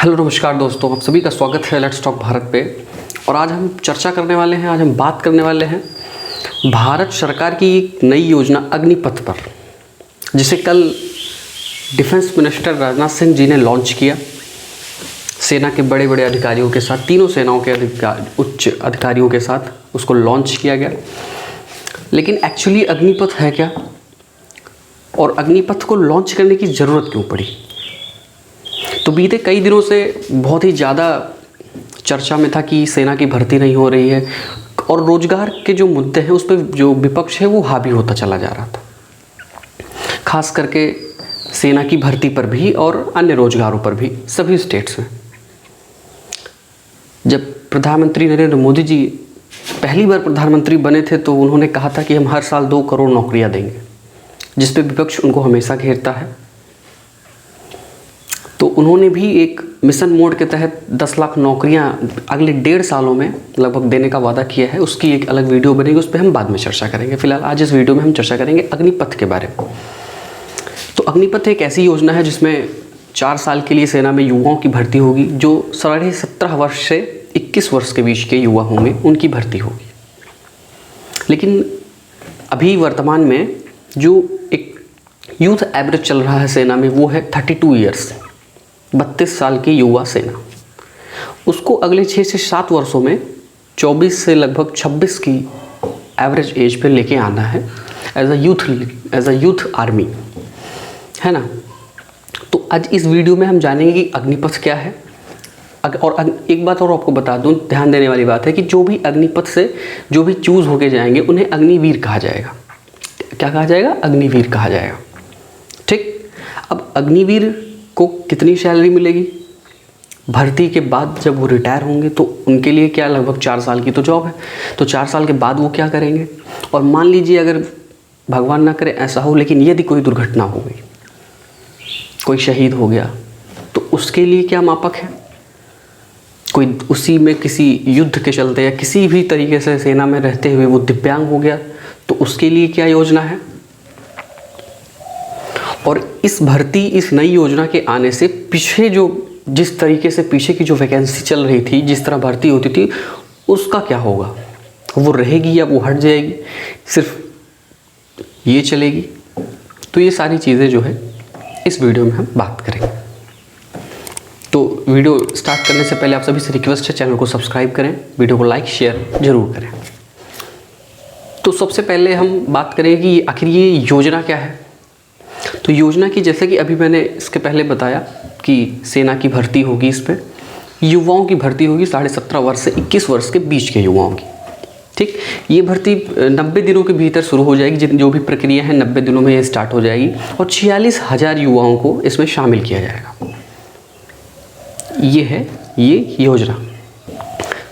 Hello नमस्कार दोस्तों, आप सभी का स्वागत है लेट्स टॉक भारत पे। और आज हम चर्चा करने वाले हैं, आज हम बात करने वाले हैं भारत सरकार की एक नई योजना अग्निपथ पर, जिसे कल डिफेंस मिनिस्टर राजनाथ सिंह जी ने लॉन्च किया। सेना के बड़े बड़े अधिकारियों के साथ, तीनों सेनाओं के उच्च अधिकारियों के साथ उसको लॉन्च किया गया। लेकिन एक्चुअली अग्निपथ है क्या, और अग्निपथ को लॉन्च करने की ज़रूरत क्यों पड़ी? तो बीते कई दिनों से बहुत ही ज़्यादा चर्चा में था कि सेना की भर्ती नहीं हो रही है और रोजगार के जो मुद्दे हैं उस पर जो विपक्ष है वो हावी होता चला जा रहा था, खास करके सेना की भर्ती पर भी और अन्य रोजगारों पर भी सभी स्टेट्स में। जब प्रधानमंत्री नरेंद्र मोदी जी पहली बार प्रधानमंत्री बने थे तो उन्होंने कहा था कि हम हर साल 2 करोड़ नौकरियां देंगे, जिस पे विपक्ष उनको हमेशा घेरता है। तो उन्होंने भी एक मिशन मोड के तहत 10 लाख नौकरियां अगले 1.5 सालों में लगभग देने का वादा किया है। उसकी एक अलग वीडियो बनेगी, उस पर हम बाद में चर्चा करेंगे। फिलहाल आज इस वीडियो में हम चर्चा करेंगे अग्निपथ के बारे में। तो अग्निपथ एक ऐसी योजना है जिसमें 4 साल के लिए सेना में युवाओं की भर्ती होगी। जो 17.5 वर्ष से 21 वर्ष के बीच के युवा होंगे उनकी भर्ती होगी। लेकिन अभी वर्तमान में जो एक यूथ एवरेज चल रहा है सेना में वो है 32 ईयर्स, 32 साल की युवा सेना। उसको अगले 6 से 7 वर्षों में 24 से लगभग 26 की एवरेज एज पे लेके आना है एज अ यूथ आर्मी, है ना। तो आज इस वीडियो में हम जानेंगे कि अग्निपथ क्या है। और एक बात और आपको बता दूं, ध्यान देने वाली बात है कि जो भी अग्निपथ से जो भी चूज़ होके जाएंगे उन्हें अग्निवीर कहा जाएगा। क्या कहा जाएगा? अग्निवीर कहा जाएगा। ठीक। अब अग्निवीर को कितनी सैलरी मिलेगी? भर्ती के बाद जब वो रिटायर होंगे तो उनके लिए क्या लगभग 4 साल की तो जॉब है। तो 4 साल के बाद वो क्या करेंगे? और मान लीजिए अगर भगवान ना करे ऐसा हो, लेकिन यदि कोई दुर्घटना हो गई, कोई शहीद हो गया, तो उसके लिए क्या मापक है? कोई उसी में किसी युद्ध के चलते या किसी भी तरीके से सेना में रहते हुए वो दिव्यांग हो गया, तो उसके लिए क्या योजना है? और इस नई योजना के आने से पीछे जिस तरीके से पीछे की जो वैकेंसी चल रही थी, जिस तरह भर्ती होती थी, उसका क्या होगा? वो रहेगी या वो हट जाएगी? सिर्फ ये चलेगी? तो ये सारी चीज़ें जो है इस वीडियो में हम बात करेंगे। तो वीडियो स्टार्ट करने से पहले आप सभी से रिक्वेस्ट है, चैनल को सब्सक्राइब करें, वीडियो को लाइक शेयर जरूर करें। तो सबसे पहले हम बात करें कि आखिर ये योजना क्या है। तो योजना की, जैसे कि अभी मैंने इसके पहले बताया कि सेना की भर्ती होगी, इस पर युवाओं की भर्ती होगी 17.5 वर्ष से 21 वर्ष के बीच के युवाओं की। ठीक। ये भर्ती 90 दिनों के भीतर शुरू हो जाएगी। जो भी प्रक्रिया है 90 दिनों में ये स्टार्ट हो जाएगी और 46,000 युवाओं को इसमें शामिल किया जाएगा। ये है ये योजना।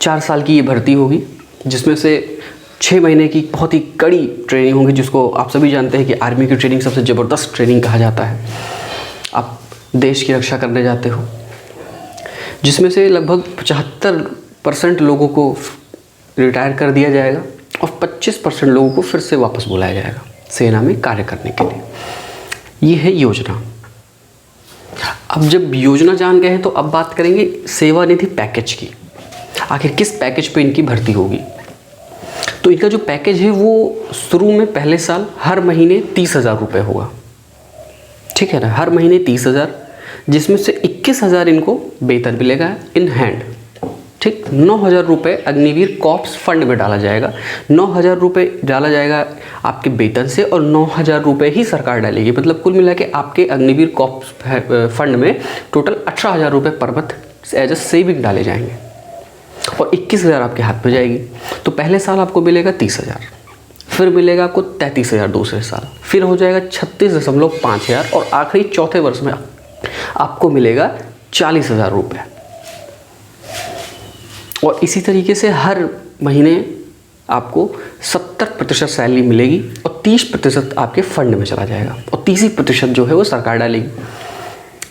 4 साल की ये भर्ती होगी, जिसमें से 6 महीने की बहुत ही कड़ी ट्रेनिंग होगी, जिसको आप सभी जानते हैं कि आर्मी की ट्रेनिंग सबसे ज़बरदस्त ट्रेनिंग कहा जाता है। आप देश की रक्षा करने जाते हो, जिसमें से लगभग 75% लोगों को रिटायर कर दिया जाएगा और 25% लोगों को फिर से वापस बुलाया जाएगा सेना में कार्य करने के लिए। ये है योजना। अब जब योजना जान गए हैं तो अब बात करेंगे सेवानिधि पैकेज की। आखिर किस पैकेज पे इनकी भर्ती होगी? तो इनका जो पैकेज है वो शुरू में पहले साल हर महीने 30,000 रुपये होगा। ठीक है ना, हर महीने 30,000, जिसमें से 21,000 इनको वेतन मिलेगा इन हैंड। ठीक। 9,000 रुपये अग्निवीर कॉर्प्स फंड में डाला जाएगा। 9,000 रुपये डाला जाएगा आपके वेतन से और 9,000 रुपये ही सरकार डालेगी। मतलब कुल मिला के आपके अग्निवीर कॉर्प्स फंड में टोटल 18,000 रुपये per month as a saving डाले जाएंगे और 21,000 आपके हाथ में जाएगी। तो पहले साल आपको मिलेगा 30,000, फिर मिलेगा आपको 33,000 दूसरे साल, फिर हो जाएगा 36.5 और आखिरी चौथे वर्ष में आपको मिलेगा 40,000 रुपये। और इसी तरीके से हर महीने आपको 70% सैलरी मिलेगी और 30% आपके फंड में चला जाएगा और 30% जो है वो सरकार डालेगी।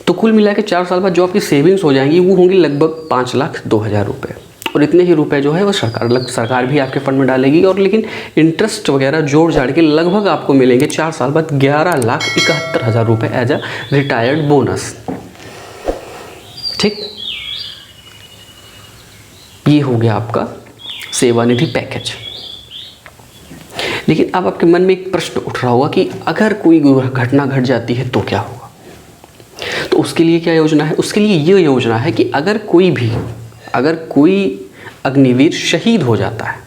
तो कुल मिला के 4 साल बाद जो आपकी सेविंग्स हो जाएंगी वो होंगी लगभग 5,02,000 रुपये। और इतने ही रुपए जो है वो सरकार भी आपके फंड में डालेगी। और लेकिन इंटरेस्ट वगैरह जोड़ जाड़ के लगभग आपको मिलेंगे 4 साल बाद 11,71,000 रुपये एज अ रिटायर्ड बोनस। ठीक। गया आपका सेवानिधि पैकेज। लेकिन अब आपके मन में एक प्रश्न उठ रहा होगा कि अगर कोई घटना घट जाती है तो क्या होगा। तो उसके लिए क्या योजना है? उसके लिए ये योजना है कि अगर कोई अग्निवीर शहीद हो जाता है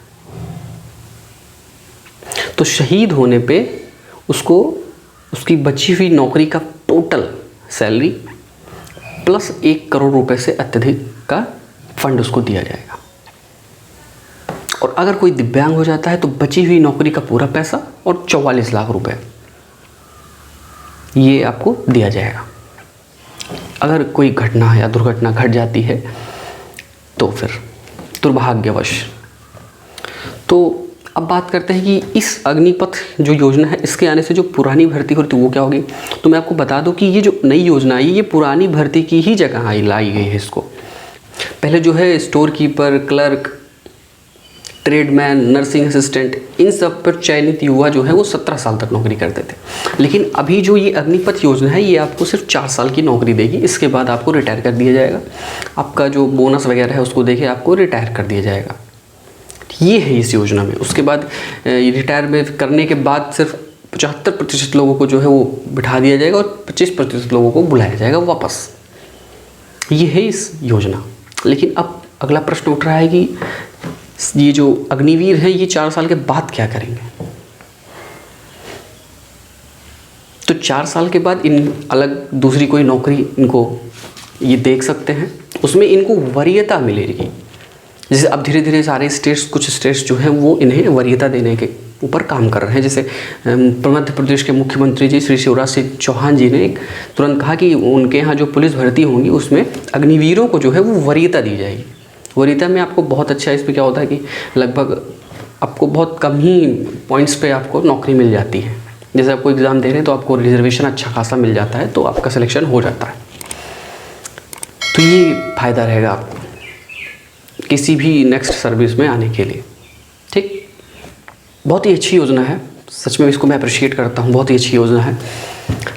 तो शहीद होने पे उसको उसकी बची हुई नौकरी का टोटल सैलरी प्लस 1 करोड़ रुपए से अत्यधिक का फंड उसको दिया जाएगा। और अगर कोई दिव्यांग हो जाता है तो बची हुई नौकरी का पूरा पैसा और 44 लाख रुपए ये आपको दिया जाएगा। अगर कोई घटना या दुर्घटना घट जाती है तो फिर दुर्भाग्यवश। तो अब बात करते हैं कि इस अग्निपथ जो योजना है इसके आने से जो पुरानी भर्ती होती है वो क्या होगी। तो मैं आपको बता दूं कि ये जो नई योजना आई ये पुरानी भर्ती की ही जगह लाई गई है। इसको पहले जो है store keeper, clerk, tradesman, nursing assistant, इन सब पर चयनित युवा जो है वो 17 साल तक नौकरी करते थे। लेकिन अभी जो ये अग्निपथ योजना है ये आपको सिर्फ 4 साल की नौकरी देगी। इसके बाद आपको रिटायर कर दिया जाएगा। आपका जो बोनस वगैरह है उसको देके आपको रिटायर कर दिया जाएगा। ये है इस योजना में। उसके बाद रिटायर में करने के बाद सिर्फ 75% लोगों को जो है वो बिठा दिया जाएगा और 25% लोगों को बुलाया जाएगा वापस। ये है इस योजना। लेकिन अब अगला प्रश्न उठ रहा है कि ये जो अग्निवीर हैं ये 4 साल के बाद क्या करेंगे। तो 4 साल के बाद इन अलग दूसरी कोई नौकरी इनको ये देख सकते हैं, उसमें इनको वरीयता मिलेगी। जैसे अब धीरे धीरे सारे स्टेट्स, कुछ स्टेट्स जो हैं वो इन्हें वरीयता देने के ऊपर काम कर रहे हैं। जैसे मध्य प्रदेश के मुख्यमंत्री जी श्री शिवराज सिंह चौहान जी ने तुरंत कहा कि उनके यहाँ जो पुलिस भर्ती होंगी उसमें अग्निवीरों को जो है वो वरीयता दी जाएगी। वरीयता में आपको बहुत अच्छा, इसमें क्या होता है कि लगभग आपको बहुत कम ही पॉइंट्स पे आपको नौकरी मिल जाती है। जैसे आपको एग्ज़ाम दे रहे हैं तो आपको रिजर्वेशन अच्छा खासा मिल जाता है तो आपका सिलेक्शन हो जाता है। तो ये फ़ायदा रहेगा आपको किसी भी नेक्स्ट सर्विस में आने के लिए। ठीक, बहुत ही अच्छी योजना है, सच में इसको मैं अप्रिशिएट करता हूँ, बहुत ही अच्छी योजना है।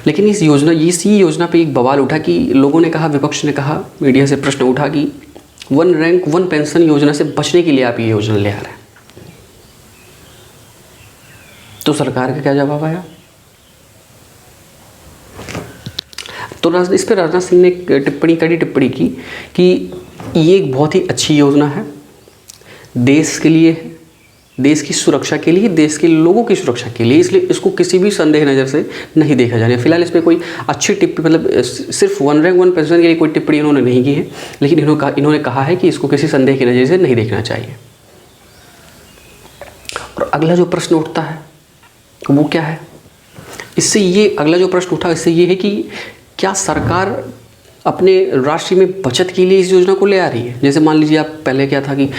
लेकिन इसी योजना पे एक बवाल उठा कि लोगों ने कहा, विपक्ष ने कहा, मीडिया से प्रश्न उठा कि 1 रैंक 1 पेंशन योजना से बचने के लिए आप ये योजना ले आ रहे हैं। तो सरकार का क्या जवाब आया? तो इस पर राजनाथ सिंह ने कड़ी टिप्पणी की कि ये एक बहुत ही अच्छी योजना है, देश के लिए, देश की सुरक्षा के लिए, देश के लोगों की सुरक्षा के लिए, इसलिए इसको किसी भी संदेह नज़र से नहीं देखा जाने। फिलहाल इसमें कोई अच्छी टिप्पणी, मतलब सिर्फ 1 रैंक 1 पेंशन के लिए कोई टिप्पणी इन्होंने नहीं की है, लेकिन इन्होंने कहा है कि इसको किसी संदेह की नज़र से नहीं देखना चाहिए। और अगला जो प्रश्न उठता है वो क्या है? इससे ये अगला जो प्रश्न उठा इससे ये है कि क्या सरकार अपने राष्ट्र में बचत के लिए इस योजना को ले आ रही है? जैसे मान लीजिए, आप पहले क्या था कि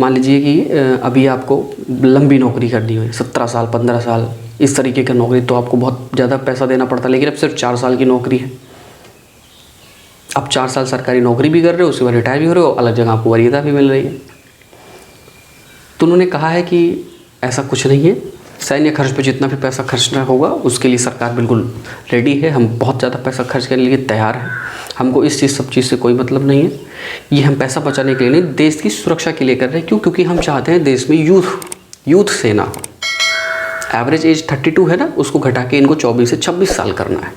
मान लीजिए कि अभी आपको लंबी नौकरी करनी हो, 17 साल 15 साल इस तरीके का नौकरी, तो आपको बहुत ज़्यादा पैसा देना पड़ता। लेकिन अब सिर्फ 4 साल की नौकरी है। आप 4 साल सरकारी नौकरी भी कर रहे हो, उसके बाद रिटायर भी हो रहे हो, अलग जगह आपको वरीयता भी मिल रही है। तो उन्होंने कहा है कि ऐसा कुछ नहीं है, सैन्य खर्च पे जितना भी पैसा खर्चना होगा उसके लिए सरकार बिल्कुल रेडी है। हम बहुत ज़्यादा पैसा खर्च करने के लिए तैयार हैं। हमको इस सब चीज़ से कोई मतलब नहीं है। ये हम पैसा बचाने के लिए नहीं, देश की सुरक्षा के लिए कर रहे हैं। क्यों? क्योंकि हम चाहते हैं देश में यूथ सेना हो। एवरेज एज 32 है ना, उसको घटा के इनको 24 से 26 साल करना है।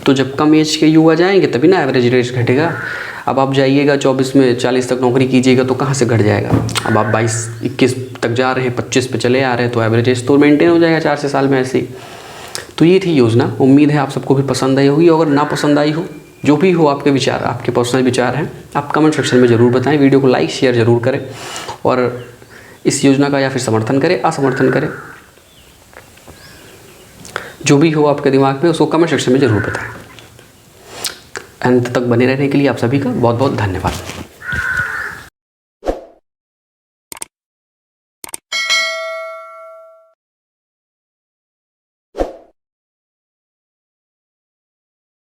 तो जब कम एज के युवा जाएंगे तभी ना एवरेज एज घटेगा। अब आप जाइएगा 24 में 40 तक नौकरी कीजिएगा तो कहाँ से घट जाएगा। अब आप 22-21 तक जा रहे हैं, 25 पे चले आ रहे हैं, तो एवरेज एज तो मेंटेन हो जाएगा 4 से साल में ऐसे ही। तो ये थी योजना। उम्मीद है आप सबको भी पसंद आई होगी। अगर ना पसंद आई हो, जो भी हो आपके विचार, आपके पर्सनल विचार हैं, आप कमेंट सेक्शन में ज़रूर बताएं। वीडियो को लाइक शेयर ज़रूर करें और इस योजना का या फिर समर्थन करें, असमर्थन करें, जो भी हो आपके दिमाग में उसको कमेंट सेक्शन में ज़रूर बताएं। अंत तक बने रहने के लिए आप सभी का बहुत बहुत धन्यवाद।